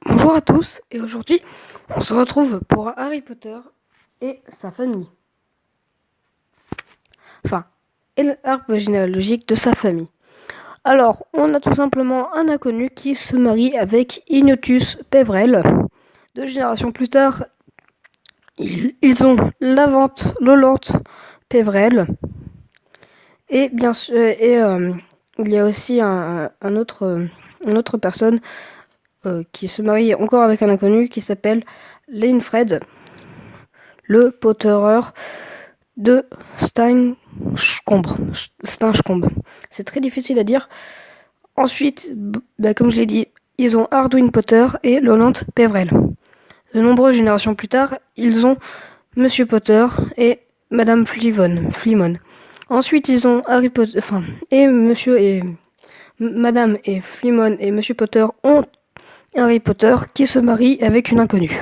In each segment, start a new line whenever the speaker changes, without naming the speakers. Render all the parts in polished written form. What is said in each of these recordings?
Bonjour à tous, et aujourd'hui on se retrouve pour Harry Potter et sa famille. Enfin, et l'arbre généalogique de sa famille. Alors, on a tout simplement un inconnu qui se marie avec Ignotus Peverell. 2 générations plus tard, ils ont Lolante Peverell. Et bien sûr, il y a aussi une autre personne qui se marie encore avec un inconnu qui s'appelle Linfred, le Potterer de Stinchcombe. C'est très difficile à dire. Ensuite, comme je l'ai dit, ils ont Arduin Potter et Lolante Peverell. De nombreuses générations plus tard, ils ont Monsieur Potter et Madame Flimon. Ensuite, ils ont Harry Potter, et Monsieur et Madame et Flimon et Monsieur Potter ont Harry Potter qui se marie avec une inconnue.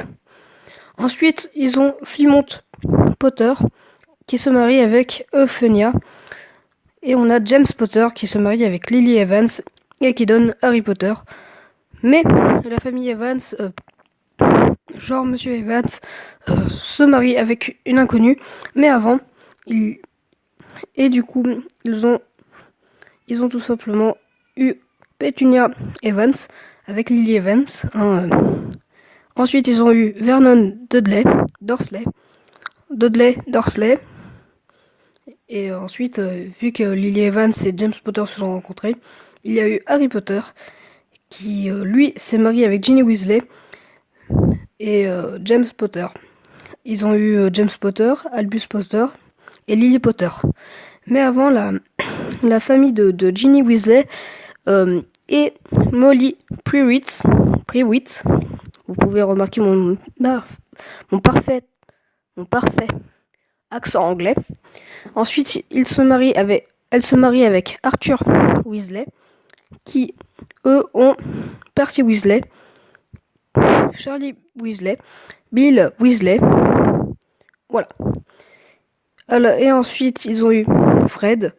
Ensuite, ils ont Flimont Potter qui se marie avec Euphonia. Et on a James Potter qui se marie avec Lily Evans et qui donne Harry Potter. Mais la famille Evans, genre Monsieur Evans, se marie avec une inconnue. Mais avant, ils ont tout simplement eu Petunia Evans avec Lily Evans. Ensuite, ils ont eu Vernon Dudley. Et ensuite, vu que Lily Evans et James Potter se sont rencontrés, il y a eu Harry Potter qui, lui, s'est marié avec Ginny Weasley et James Potter. Ils ont eu James Potter, Albus Potter et Lily Potter. Mais avant, la famille de Ginny Weasley et Molly Prewitt, vous pouvez remarquer mon parfait accent anglais. Ensuite, elle se marie avec Arthur Weasley, qui, eux, ont Percy Weasley, Charlie Weasley, Bill Weasley. Voilà. Alors, et ensuite, ils ont eu Fred,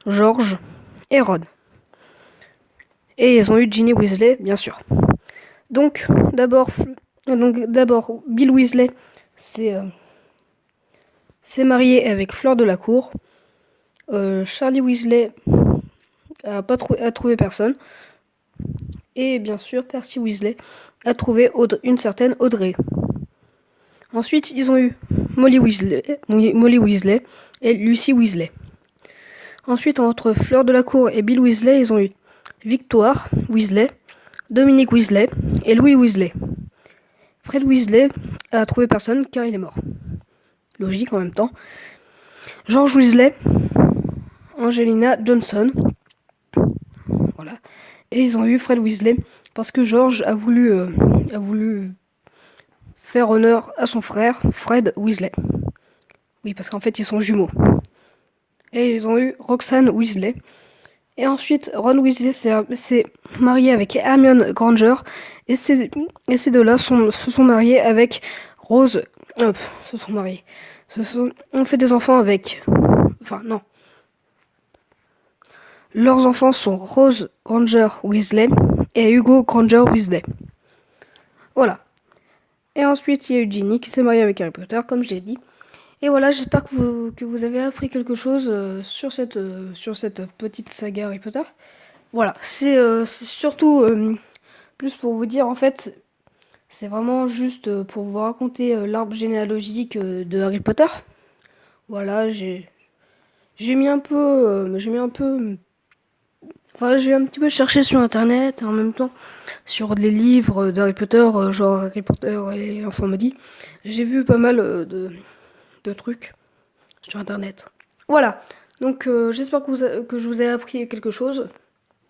George et Ron. Et ils ont eu Ginny Weasley, bien sûr. Donc, d'abord, Bill Weasley s'est marié avec Fleur de la Cour. Charlie Weasley a trouvé personne. Et bien sûr, Percy Weasley a trouvé une certaine Audrey. Ensuite, ils ont eu Molly Weasley et Lucy Weasley. Ensuite, entre Fleur de la Cour et Bill Weasley, ils ont eu Victoire Weasley, Dominique Weasley et Louis Weasley. Fred Weasley a trouvé personne car il est mort. Logique en même temps. George Weasley, Angelina Johnson. Voilà. Et ils ont eu Fred Weasley parce que George a voulu faire honneur à son frère Fred Weasley. Oui, parce qu'en fait ils sont jumeaux. Et ils ont eu Roxanne Weasley. Et ensuite Ron Weasley s'est marié avec Hermione Granger. Et ces deux-là se sont mariés avec Rose. On fait des enfants avec. Enfin, non. Leurs enfants sont Rose Granger Weasley et Hugo Granger Weasley. Voilà. Et ensuite, il y a eu Ginny qui s'est mariée avec Harry Potter, comme je l'ai dit. Et voilà, j'espère que vous avez appris quelque chose sur cette petite saga Harry Potter. Voilà, c'est surtout plus pour vous dire, en fait, c'est vraiment juste pour vous raconter l'arbre généalogique de Harry Potter. Voilà, j'ai mis un peu, j'ai un petit peu cherché sur internet et en même temps sur les livres d'Harry Potter, genre Harry Potter et l'enfant maudit. J'ai vu pas mal de trucs sur internet. Voilà, donc j'espère que je vous ai appris quelque chose.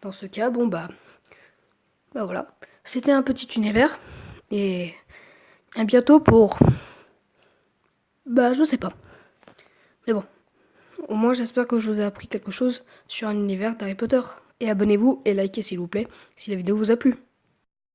Dans ce cas, voilà. C'était un petit univers et à bientôt pour... je sais pas. Mais bon, au moins j'espère que je vous ai appris quelque chose sur un univers d'Harry Potter. Et abonnez-vous et likez s'il vous plaît si la vidéo vous a plu.